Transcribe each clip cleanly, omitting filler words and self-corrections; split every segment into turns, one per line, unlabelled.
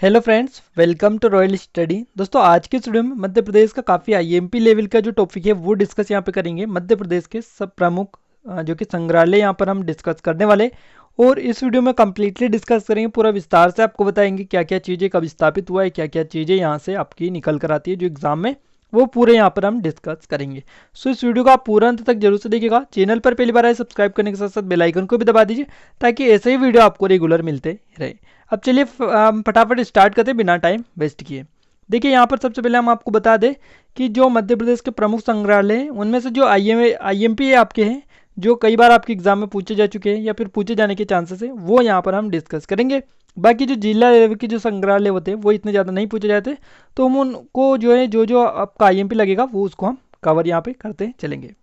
Hello friends, welcome to Royal Study. दोस्तों, आज के वीडियो में मध्य प्रदेश का काफ़ी आईएमपी लेवल का जो टॉपिक है वो डिस्कस यहाँ पे करेंगे। मध्य प्रदेश के सब प्रमुख जो कि संग्रहालय यहाँ पर हम डिस्कस करने वाले, और इस वीडियो में कम्प्लीटली डिस्कस करेंगे, पूरा विस्तार से आपको बताएंगे क्या क्या चीज़ें कब स्थापित हुआ है, क्या क्या चीज़ें यहाँ से आपकी निकल कर आती है जो एग्जाम में, वो पूरे यहाँ पर हम डिस्कस करेंगे। सो इस वीडियो को आप पूरा अंत तक जरूर से देखिएगा। चैनल पर पहली बार आए सब्सक्राइब करने के साथ साथ बेल आइकन को भी दबा दीजिए ताकि ऐसे ही वीडियो आपको रेगुलर मिलते रहे। अब चलिए हम फटाफट स्टार्ट करते हैं बिना टाइम वेस्ट किए। देखिए, यहाँ पर सबसे पहले हम आपको बता दें कि जो मध्य प्रदेश के प्रमुख संग्रहालय हैं उनमें से जो आईएमपी आपके हैं, जो कई बार आपके एग्जाम में पूछे जा चुके हैं या फिर पूछे जाने के चांसेस है, वो यहाँ पर हम डिस्कस करेंगे। बाकी जो जिला लेवल के जो संग्रहालय होते हैं वो इतने ज़्यादा नहीं पूछे जाते, तो हम उनको जो है जो जो आपका आईएमपी लगेगा वो उसको हम कवर यहाँ पे करते चलेंगे।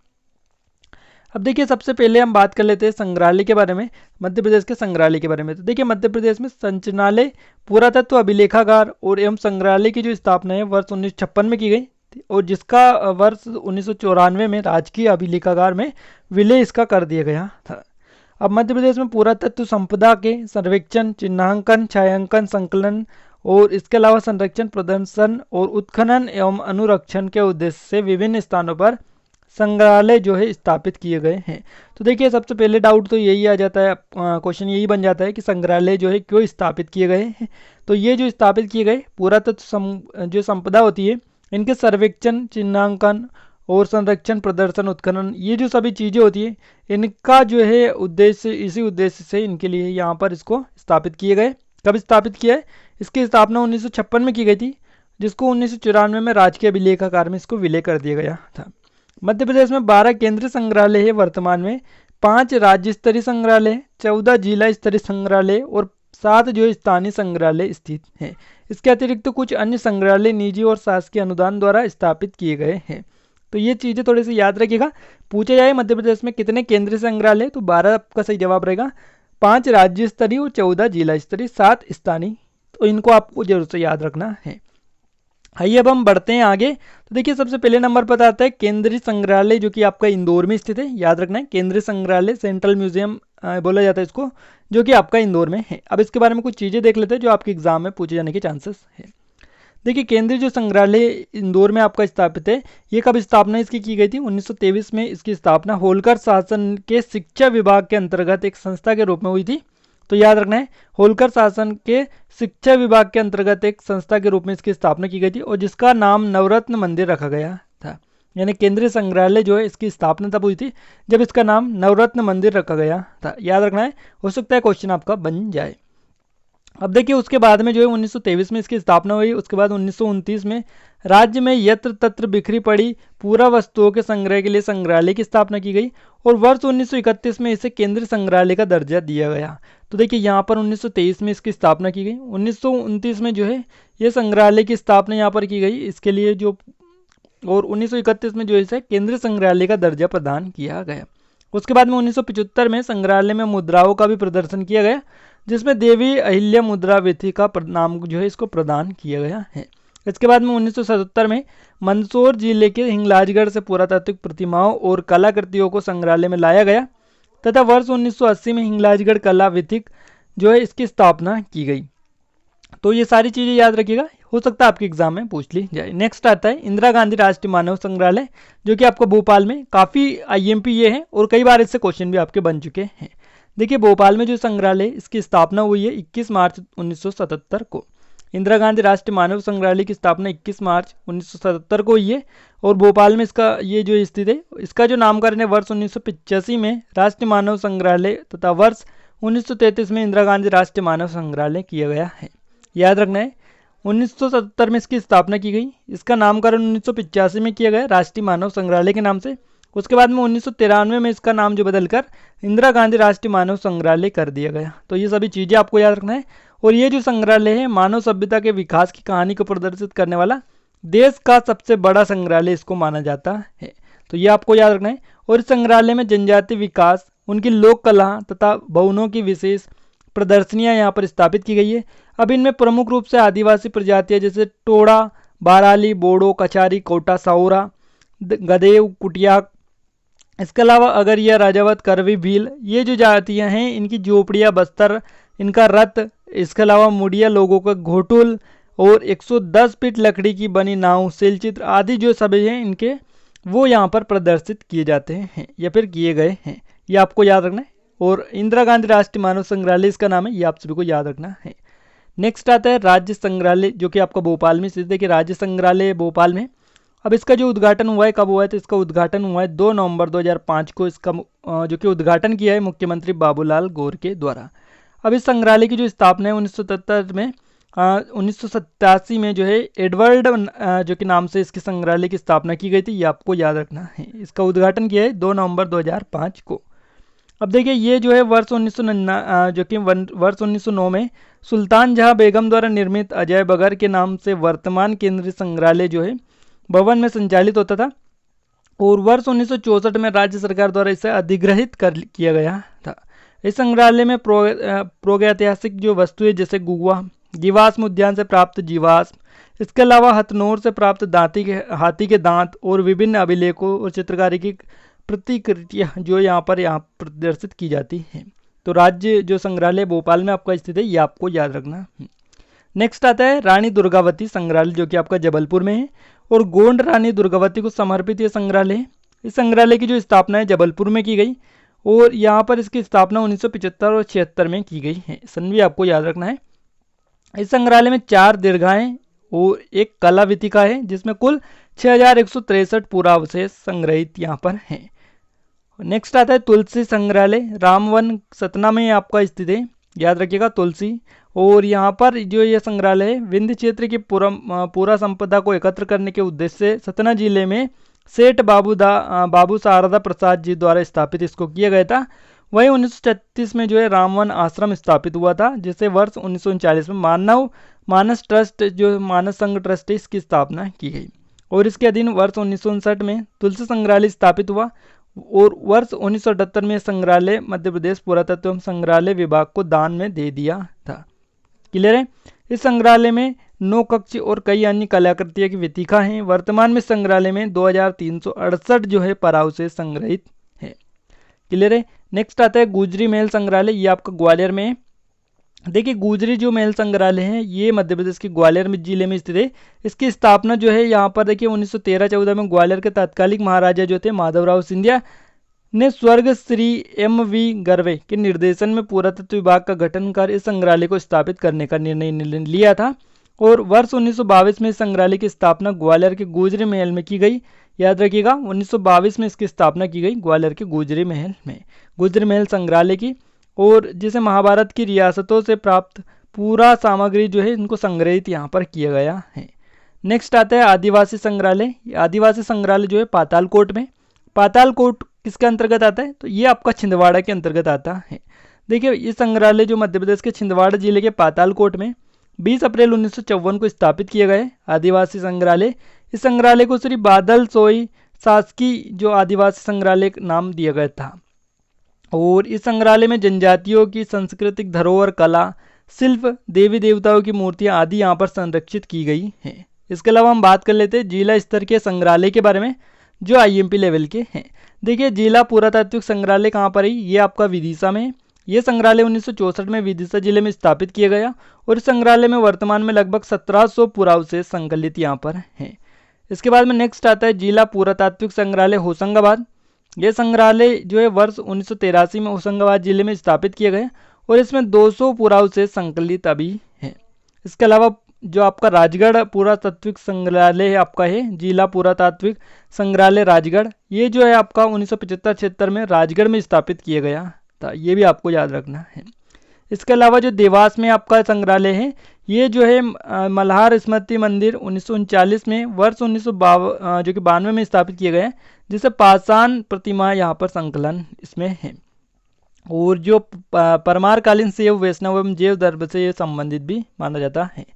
अब देखिए, सबसे पहले हम बात कर लेते हैं संग्रहालय के बारे में, मध्य प्रदेश के संग्रहालय के बारे में। तो देखिए, मध्य प्रदेश में संचालनालय, पुरातत्व अभिलेखागार और एवं संग्रहालय की जो स्थापना है वर्ष 1956 में की गई, और जिसका वर्ष 1994 में राजकीय अभिलेखागार में विलय इसका कर दिया गया था। अब मध्य प्रदेश में पुरातत्व संपदा के सर्वेक्षण, चिन्हांकन, छायांकन, संकलन और इसके अलावा संरक्षण, प्रदर्शन और उत्खनन एवं अनुरक्षण के उद्देश्य से विभिन्न स्थानों पर संग्रहालय जो है स्थापित किए गए हैं। तो देखिए, सबसे पहले डाउट तो यही आ जाता है, क्वेश्चन यही बन जाता है कि संग्रहालय जो है क्यों स्थापित किए गए हैं। तो ये जो स्थापित किए गए पुरातत्व जो संपदा होती है, इनके सर्वेक्षण, चिन्हांकन और संरक्षण, प्रदर्शन, उत्खनन, ये जो सभी चीज़ें होती है, इनका जो है उद्देश्य, इसी उद्देश्य से इनके लिए यहाँ पर इसको स्थापित किए गए। कब स्थापित किया है? इसकी स्थापना 1956 में की गई थी, जिसको 1994 में राजकीय अभिलेखागार में इसको विलय कर दिया गया था। मध्य प्रदेश में 12 केंद्रीय संग्रहालय है वर्तमान में, 5 राज्य स्तरीय संग्रहालय, 14 जिला स्तरीय संग्रहालय और 7 जो स्थानीय संग्रहालय स्थित हैं। इसके अतिरिक्त तो कुछ अन्य संग्रहालय निजी और शासकीय अनुदान द्वारा स्थापित किए गए हैं। तो ये चीज़ें थोड़ी सी याद रखिएगा। पूछा जाए मध्य प्रदेश में कितने केंद्रीय संग्रहालय, तो 12 का सही जवाब रहेगा, 5 राज्य स्तरीय और 14 जिला स्तरीय, 7 स्थानीय। तो इनको आपको जरूर से याद रखना है। आइए अब हम बढ़ते हैं आगे। तो देखिए, सबसे पहले नंबर पर आता है केंद्रीय संग्रहालय, जो कि आपका इंदौर में स्थित है। याद रखना है, केंद्रीय संग्रहालय, सेंट्रल म्यूजियम बोला जाता है इसको, जो कि आपका इंदौर में है। अब इसके बारे में कुछ चीज़ें देख लेते हैं जो आपके एग्जाम में पूछे जाने के चांसेस है। देखिए, केंद्रीय जो संग्रहालय इंदौर में आपका स्थापित है, ये कब स्थापना इसकी की गई थी? 1923 में इसकी स्थापना होलकर शासन के शिक्षा विभाग के अंतर्गत एक संस्था के रूप में हुई थी। तो याद रखना है, होलकर शासन के शिक्षा विभाग के अंतर्गत एक संस्था के रूप में इसकी स्थापना की गई थी, और जिसका नाम नवरत्न मंदिर रखा गया था। यानी केंद्रीय संग्रहालय जो है, इसकी स्थापना तब हुई थी जब इसका नाम नवरत्न मंदिर रखा गया था। याद रखना है, हो सकता है क्वेश्चन आपका बन जाए। अब देखिए, उसके बाद में जो है 1923 में इसकी स्थापना हुई। उसके बाद 1929 में राज्य में यत्र तत्र बिखरी पड़ी पूरा वस्तुओं के संग्रह के लिए संग्रहालय की स्थापना की गई, और वर्ष 1931 में इसे केंद्रीय संग्रहालय का दर्जा दिया गया। तो देखिए, यहाँ पर 1923 में इसकी स्थापना की गई, 1929 में जो है ये संग्रहालय की स्थापना यहाँ पर की गई इसके लिए जो, और 1931 में जो है इसे केंद्रीय संग्रहालय का दर्जा प्रदान किया गया। उसके बाद में 1975 में संग्रहालय में मुद्राओं का भी प्रदर्शन किया गया, जिसमें देवी अहिल्या मुद्रा विधि का नाम जो है इसको प्रदान किया गया है। इसके बाद में 1977 में मंदसौर जिले के हिंगलाजगढ़ से पुरातात्विक प्रतिमाओं और कलाकृतियों को संग्रहालय में लाया गया, तथा वर्ष 1980 में हिंगलाजगढ़ कला विधिक जो है इसकी स्थापना की गई। तो ये सारी चीज़ें याद रखिएगा, हो सकता है आपके एग्जाम में पूछ ली जाए। नेक्स्ट आता है इंदिरा गांधी राष्ट्रीय मानव संग्रहालय, जो कि आपको भोपाल में, काफ़ी आईएमपी ये है और कई बार इससे क्वेश्चन भी आपके बन चुके हैं। देखिए, भोपाल में जो संग्रहालय इसकी स्थापना हुई है 21 मार्च 1977 को। इंदिरा गांधी राष्ट्रीय मानव संग्रहालय की स्थापना 21 मार्च 1977 को हुई है, और भोपाल में इसका ये जो स्थित है, इसका जो नामकरण है वर्ष 1985 में राष्ट्रीय मानव संग्रहालय तथा वर्ष 1933 में इंदिरा गांधी राष्ट्रीय मानव संग्रहालय किया गया है। याद रखना है, 1977 में इसकी स्थापना की गई, इसका नामकरण 1985 में किया गया राष्ट्रीय मानव संग्रहालय के नाम से। उसके बाद में 1993 में इसका नाम जो बदलकर इंदिरा गांधी राष्ट्रीय मानव संग्रहालय कर दिया गया। तो ये सभी चीज़ें आपको याद रखना है। और ये जो संग्रहालय है, मानव सभ्यता के विकास की कहानी को प्रदर्शित करने वाला देश का सबसे बड़ा संग्रहालय इसको माना जाता है। तो ये आपको याद रखना है। और इस संग्रहालय में जनजातीय विकास, उनकी लोक कला तथा भवनों की विशेष प्रदर्शनियाँ यहाँ पर स्थापित की गई है। अब इनमें प्रमुख रूप से आदिवासी प्रजातियाँ जैसे टोडा, बाराली, बोडो, कचारी, कोटा, साउरा, गदेव, कुटिया, इसके अलावा अगरिया, राजावत, करवी, भील, ये जो जातियाँ हैं, इनकी झोपड़ियाँ, बस्तर, इनका रथ, इसके अलावा मुड़िया लोगों का घोटुल और 110 फीट लकड़ी की बनी नाव, शिलचित्र आदि जो सभी हैं इनके वो यहाँ पर प्रदर्शित किए जाते हैं या फिर किए गए हैं। ये आपको याद रखना है। और इंदिरा गांधी राष्ट्रीय मानव संग्रहालय इसका नाम है, ये आप सभी को याद रखना है। नेक्स्ट आता है राज्य संग्रहालय, जो कि आपका भोपाल में स्थित है कि राज्य संग्रहालय भोपाल में। अब इसका जो उद्घाटन हुआ है, कब हुआ है, तो इसका उद्घाटन हुआ है 2 नवंबर 2005 को। इसका जो कि उद्घाटन किया है मुख्यमंत्री बाबूलाल गौर के द्वारा। अब इस संग्रहालय की जो स्थापना है 1977 में 1987 में जो है एडवर्ड जो कि नाम से इसके संग्रहालय की स्थापना की गई थी, ये आपको याद रखना है। इसका उद्घाटन किया है 2 नवंबर 2005 को। अब देखिए ये जो है वर्ष 1909 में सुल्तान जहां बेगम द्वारा निर्मित अजय बगर के नाम से वर्तमान केंद्रीय संग्रहालय जो है भवन में संचालित होता था। और वर्ष 1964 में राज्य सरकार द्वारा इसे अधिग्रहित किया गया था। इस संग्रहालय में प्रागैतिहासिक जो वस्तुएं जैसे गुआ, जीवाश्म उद्यान से प्राप्त जीवाश्म, इसके अलावा हथनोर से प्राप्त हाथी के दांत और विभिन्न अभिलेखों और चित्रकारी की प्रतिकृतियां जो यहाँ प्रदर्शित की जाती हैं। तो राज्य जो संग्रहालय भोपाल में आपका स्थित है, ये आपको याद रखना। नेक्स्ट आता है रानी दुर्गावती संग्रहालय, जो कि आपका जबलपुर में है। और गोंड रानी दुर्गावती को समर्पित ये संग्रहालय है। इस संग्रहालय की जो स्थापना है जबलपुर में की गई और यहाँ पर इसकी स्थापना 1975 और 76 में की गई है। सन भी आपको याद रखना है। इस संग्रहालय में 4 दीर्घाएं और एक कला वीथिका है, जिसमें कुल 6163 पुरावशेष संग्रहित यहाँ पर हैं। नेक्स्ट आता है तुलसी संग्रहालय, रामवन सतना में आपका स्थित है, याद रखिएगा तुलसी। और यहाँ पर जो यह संग्रहालय है विंध्य क्षेत्र की पूरा संपदा को एकत्र करने के उद्देश्य से सतना जिले में सेठ बाबू शारदा प्रसाद जी द्वारा स्थापित इसको किया गया था। वही 1936 में जो है रामवन आश्रम स्थापित हुआ था, जिसे वर्ष 1939 में मानस ट्रस्ट जो मानस संघ ट्रस्ट है इसकी स्थापना की गई। और इसके अधीन वर्ष 1959 में तुलसी संग्रहालय स्थापित हुआ। और वर्ष 1978 में संग्रहालय मध्य प्रदेश पुरातत्व एवं संग्रहालय विभाग को दान में दे दिया था। क्लियर है। इस संग्रहालय में 9 कक्ष और कई अन्य कलाकृतियों की वीथिका हैं। वर्तमान में संग्रहालय में 2368 जो है पुरावशेष संग्रहित है। क्लियर है। नेक्स्ट आता है गुजरी महल संग्रहालय, ये आपका ग्वालियर में है। देखिए गुजरी जो महल संग्रहालय है ये मध्य प्रदेश के ग्वालियर में जिले में स्थित है। इसकी स्थापना जो है यहाँ पर देखिए 1913-14 में ग्वालियर के तत्कालिक महाराजा जो थे माधवराव सिंधिया ने स्वर्ग श्री M.V. गर्वे के निर्देशन में पुरातत्व विभाग का गठन कर इस संग्रहालय को स्थापित करने का निर्णय लिया था। और वर्ष 1922 में इस संग्रहालय की स्थापना ग्वालियर के गुजरी महल में की गई। याद रखिएगा 1922 में इसकी स्थापना की गई ग्वालियर के गुजरी महल में, गुजरी महल संग्रहालय की। और जिसे महाभारत की रियासतों से प्राप्त पूरा सामग्री जो है इनको संग्रहित यहाँ पर किया गया है। नेक्स्ट आता है आदिवासी संग्रहालय। आदिवासी संग्रहालय जो है पातालकोट में। पातालकोट किसके अंतर्गत आता है, तो ये आपका छिंदवाड़ा के अंतर्गत आता है। देखिए ये संग्रहालय जो मध्य प्रदेश के छिंदवाड़ा जिले के पातालकोट में 20 अप्रैल 1954 को स्थापित किया गया है आदिवासी संग्रहालय। इस संग्रहालय को श्री बादल सोई शासकीय जो आदिवासी संग्रहालय नाम दिया गया था। और इस संग्रहालय में जनजातियों की सांस्कृतिक धरोहर, कला, शिल्प, देवी देवताओं की मूर्तियां आदि यहाँ पर संरक्षित की गई हैं। इसके अलावा हम बात कर लेते हैं जिला स्तर के संग्रहालय के बारे में जो IMP लेवल के हैं। देखिए जिला पुरातात्विक संग्रहालय कहाँ पर है, ये आपका विदिशा में है। ये संग्रहालय 1964 में विदिशा जिले में स्थापित किया गया। और इस संग्रहालय में वर्तमान में लगभग 1700 पुरावशेष संकलित यहाँ पर हैं। इसके बाद में नेक्स्ट आता है जिला पुरातात्विक संग्रहालय होशंगाबाद। यह संग्रहालय जो है वर्ष 1983 में होशंगाबाद जिले में स्थापित किया गया और इसमें 200 पुरावशेष संकलित अभी है। इसके अलावा जो आपका राजगढ़ पुरातात्विक संग्रहालय है आपका है जिला पुरातात्विक संग्रहालय राजगढ़। ये जो है आपका 1975-76 में राजगढ़ में स्थापित किया गया था, ये भी आपको याद रखना है। इसके अलावा जो देवास में आपका संग्रहालय है ये जो है मल्हार स्मृति मंदिर 1939 में वर्ष 1992 में स्थापित किया गया है, जिसे पाषाण प्रतिमा यहाँ पर संकलन इसमें है। और जो परमारकालीन शैव वैष्णव एवं जैव धर्म से संबंधित भी माना जाता है।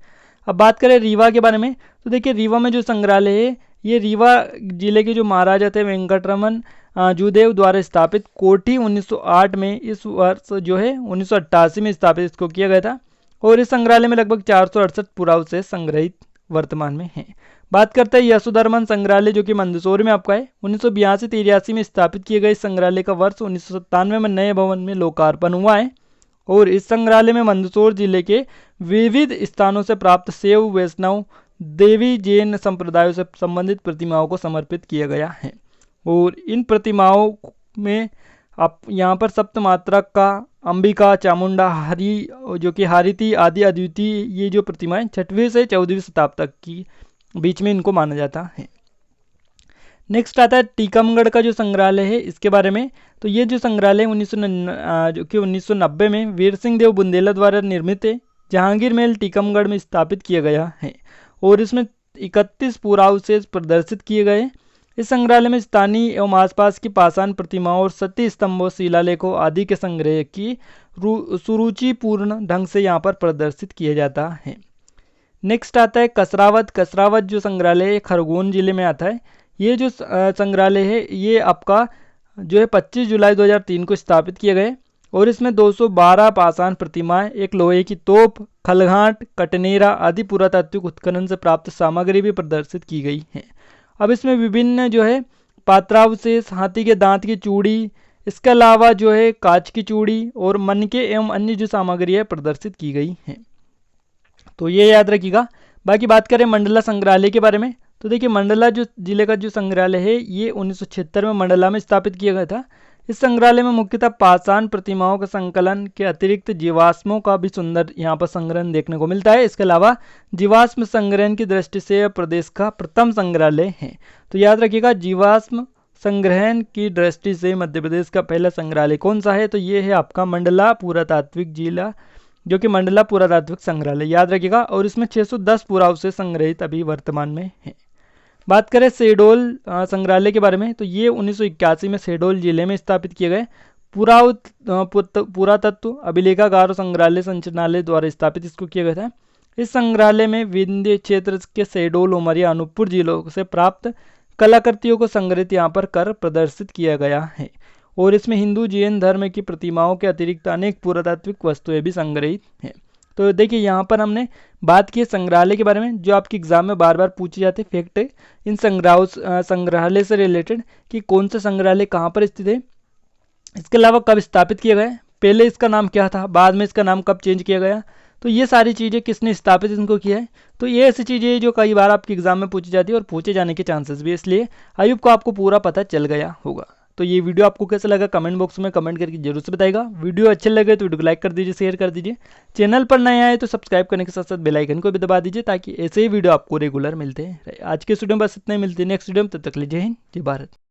अब बात करें रीवा के बारे में, तो देखिए रीवा में जो संग्रहालय है ये रीवा जिले के जो महाराजा थे वेंकटरमन जूदेव द्वारा स्थापित कोठी 1908 में इस वर्ष जो है 1988 में स्थापित इसको किया गया था। और इस संग्रहालय में लगभग 468 पुरावशेष संग्रहित वर्तमान में हैं। बात करते हैं यशोधर्मन संग्रहालय जो कि मंदसौर में आपका है। 1982-83 में स्थापित किए गए इस संग्रहालय का वर्ष 1997 में नए भवन में लोकार्पण हुआ है। और इस संग्रहालय में मंदसौर जिले के विविध स्थानों से प्राप्त शैव, वैष्णव, देवी, जैन संप्रदायों से संबंधित प्रतिमाओं को समर्पित किया गया है। और इन प्रतिमाओं में आप यहाँ पर सप्तमात्रक का, अंबिका, चामुंडा, हरि जो कि हारिति आदि अद्वितीय, ये जो प्रतिमाएं 6वीं से 14वीं शताब्दी तक की बीच में इनको माना जाता है। नेक्स्ट आता है टीकमगढ़ का जो संग्रहालय है, इसके बारे में। तो ये जो संग्रहालय 1990 में वीर सिंह देव बुंदेला द्वारा निर्मित है, जहांगीर महल टीकमगढ़ में स्थापित किया गया है और इसमें 31 पुरावशेष प्रदर्शित किए गए। इस संग्रहालय में स्थानीय एवं आसपास की पाषाण प्रतिमाओं और सती स्तंभों, शिलालेखों आदि के संग्रह की सुरुचिपूर्ण ढंग से यहाँ पर प्रदर्शित किया जाता है। नेक्स्ट आता है कसरावत। कसरावत जो संग्रहालय है खरगोन जिले में आता है। ये जो संग्रहालय है ये आपका जो है 25 जुलाई 2003 को स्थापित किए गए और इसमें 212 पाषाण प्रतिमाएं, एक लोहे की तोप, खलघाट, कटनेरा आदि पुरातात्विक उत्खनन से प्राप्त सामग्री भी प्रदर्शित की गई है। अब इसमें विभिन्न जो है पात्रावशेष, हाथी के दांत की चूड़ी, इसके अलावा जो है कांच की चूड़ी और मनके एवं अन्य जो सामग्री है प्रदर्शित की गई है। तो ये याद रखिएगा। बाकी बात करें मंडला संग्रहालय के बारे में, तो देखिए मंडला जो जिले का जो संग्रहालय है ये 1976 में मंडला में स्थापित किया गया था। इस संग्रहालय में मुख्यतः पाषाण प्रतिमाओं के संकलन के अतिरिक्त जीवाश्मों का भी सुंदर यहाँ पर संग्रहण देखने को मिलता है। इसके अलावा जीवाश्म संग्रहण की दृष्टि से प्रदेश का प्रथम संग्रहालय है। तो याद रखिएगा, जीवाश्म संग्रहण की दृष्टि से मध्य प्रदेश का पहला संग्रहालय कौन सा है, तो ये है आपका मंडला पुरातात्विक जिला, जो कि मंडला पुरातात्विक संग्रहालय, याद रखिएगा। और इसमें 610 पुरावशेष संग्रहित अभी वर्तमान में है। बात करें शहडोल संग्रहालय के बारे में, तो ये 1981 में शहडोल जिले में स्थापित किए गए पुरातत्व अभिलेखागार संग्रहालय संचालनालय द्वारा स्थापित इसको किया गया था। इस संग्रहालय में विंध्य क्षेत्र के शहडोल, उमरिया, अनूपपुर जिलों से प्राप्त कलाकृतियों को संग्रहित यहाँ पर कर प्रदर्शित किया गया है और इसमें हिंदू जैन धर्म की प्रतिमाओं के अतिरिक्त अनेक पुरातात्विक वस्तुएं भी संग्रहित हैं। तो देखिए यहाँ पर हमने बात की संग्रहालय के बारे में, जो आपके एग्जाम में बार बार पूछे जाते फैक्ट है इन संग्रहालय से रिलेटेड कि कौन सा संग्रहालय कहाँ पर स्थित है, इसके अलावा कब स्थापित किया गया, पहले इसका नाम क्या था, बाद में इसका नाम कब चेंज किया गया, तो ये सारी चीज़ें किसने स्थापित इनको किया है। तो ये ऐसी चीज़ें जो कई बार आपके एग्जाम में पूछी जाती है और पूछे जाने के चांसेस भी, इसलिए आई होप को आपको पूरा पता चल गया होगा। तो ये वीडियो आपको कैसा लगा कमेंट बॉक्स में कमेंट करके जरूर से बताइएगा। वीडियो अच्छे लगे तो वीडियो को लाइक कर दीजिए, शेयर कर दीजिए। चैनल पर नए आए तो सब्सक्राइब करने के साथ साथ बेल आइकन को भी दबा दीजिए ताकि ऐसे ही वीडियो आपको रेगुलर मिलते हैं। आज के वीडियो में बस इतने, मिलते हैं नेक्स्ट वीडियो में, तब तक के लिए जय हिंद, जय भारत।